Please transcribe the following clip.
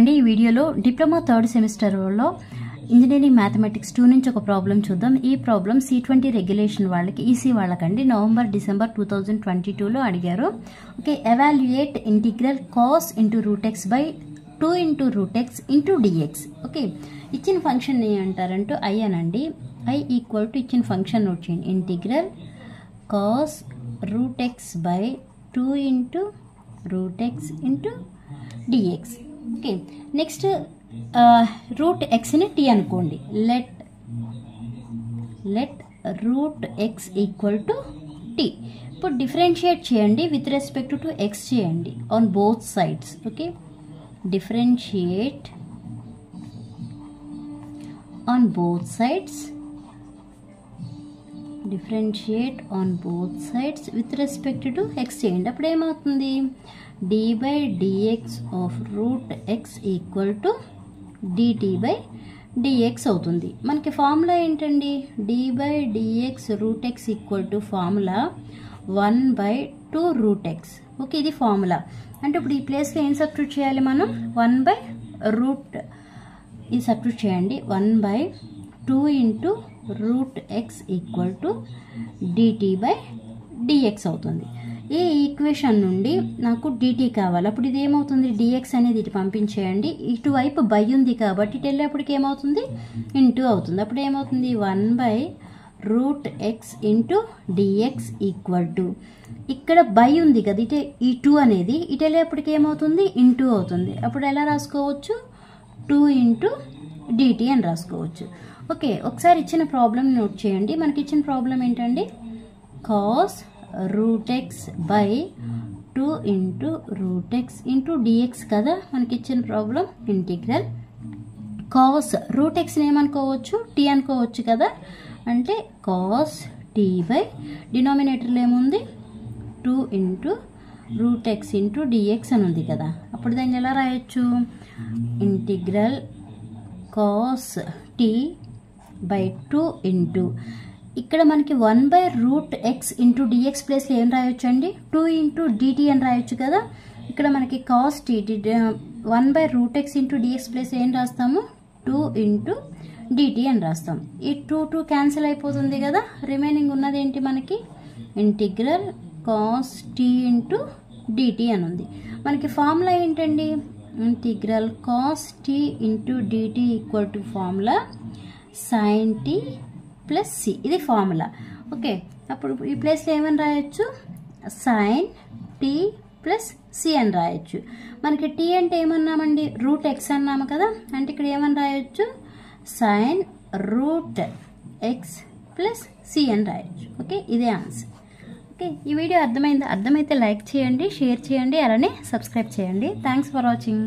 రండి ఈ వీడియోలో డిప్లొమా థర్డ్ సెమిస్టర్లో ఇంజనీరింగ్ మ్యాథమెటిక్స్ 2 నుంచి ఒక ప్రాబ్లం చూద్దాం. ఈ ప్రాబ్లం C20 రెగ్యులేషన్ వాళ్ళకి ఈసీ వాళ్ళకండి నవంబర్ డిసెంబర్ 2022లో అడిగారు. Okay, evaluate integral cos into root x by 2 into root x into dx. Okay, ఇచ్చిన ఫంక్షన్ ఏమంటారంటే i అనండి. i ఈక్వల్ టు ఇచ్చిన ఫంక్షన్ నోట్ చేయండి. Integral cos root x by 2 into root x into dx. Okay, next root ఎక్స్ని t అనుకోండి. Let root x equal to t. ఇప్పుడు differentiate చేయండి with respect to x చేయండి on both sides. Okay, differentiate on both sides with respect to x చేయండి. అప్పుడు ఏమవుతుంది? d by dx of root x equal to dt by dx అవుతుంది. మనకి formula ఏంటండి? d by dx route x equal to formula 1/2 root x. Okay, ఇది formula. అంటే ఇప్పుడు ఈ ప్లేస్లో ఏం సబ్స్టిట్యూట్ చేయాలి మనం? 1/రూట్ ఇది సబ్స్టిట్యూట్ చేయండి. 1/2 into root x equal to dt by dx అవుతుంది. ఈ ఈక్వేషన్ నుండి నాకు dt కావాలి. అప్పుడు ఇది ఏమవుతుంది? dx అనేది ఇటు పంపించేయండి. ఇటువైపు బై ఉంది కాబట్టి ఇటు వెళ్ళేప్పటికి ఏమవుతుంది? ఇంటూ అవుతుంది. అప్పుడు ఏమవుతుంది? One by root x into dx equal to, ఇక్కడ బై ఉంది కదా, ఇటే ఈ 2 అనేది ఇటు వెళ్ళేప్పటికి ఏమవుతుంది? ఇంటూ అవుతుంది. అప్పుడు ఎలా రాసుకోవచ్చు? 2 ఇంటూ dt అని రాసుకోవచ్చు. ఓకే, ఒకసారి ఇచ్చిన ప్రాబ్లం నోట్ చేయండి. మనకి ఇచ్చిన ప్రాబ్లం ఏంటండి? Cos root x by 2 into root x into dx కదా మనకి ఇచ్చిన ప్రాబ్లం. ఇంటిగ్రల్ కాస్ రూట్ ఎక్స్ని ఏమనుకోవచ్చు? టీ అనుకోవచ్చు కదా. అంటే కాస్ టీ బై డినామినేటర్లో ఏముంది? 2 into root x into dx అని ఉంది కదా. అప్పుడు దాన్ని ఎలా రాయొచ్చు? Integral cos t by 2 into, ఇక్కడ మనకి 1/రూట్ ఎక్స్ ఇంటూ డిఎక్స్ ప్లేస్లో ఏం రాయొచ్చు అండి? 2 ఇంటూ డిటీ అని రాయొచ్చు కదా. ఇక్కడ మనకి cos t one by root x into dx place ఏం రాస్తాము? 2 ఇంటూ డిటీ అని రాస్తాం. ఈ 2 క్యాన్సిల్ అయిపోతుంది కదా. రిమైనింగ్ ఉన్నది ఏంటి మనకి? Integral cos t into dt అని ఉంది. మనకి ఫార్ములా ఏంటండి? Integral cos t into dt equal to formula sine t plus C. ఇది ఫార్ములా. ఓకే, అప్పుడు ఈ ప్లేస్లో ఏమని రాయొచ్చు? సైన్ టీ ప్లస్ సి అని రాయొచ్చు. మనకి టీ అంటే ఏమన్నామండి? రూట్ ఎక్స్ అన్నాము కదా. అంటే ఇక్కడ ఏమని రాయొచ్చు? Sine root x plus C అని రాయొచ్చు. ఓకే, ఇదే ఆన్సర్. ఓకే, ఈ వీడియో అర్థమైందా? అర్థమైతే లైక్ చేయండి, షేర్ చేయండి, అలానే సబ్స్క్రైబ్ చేయండి. Thanks for watching.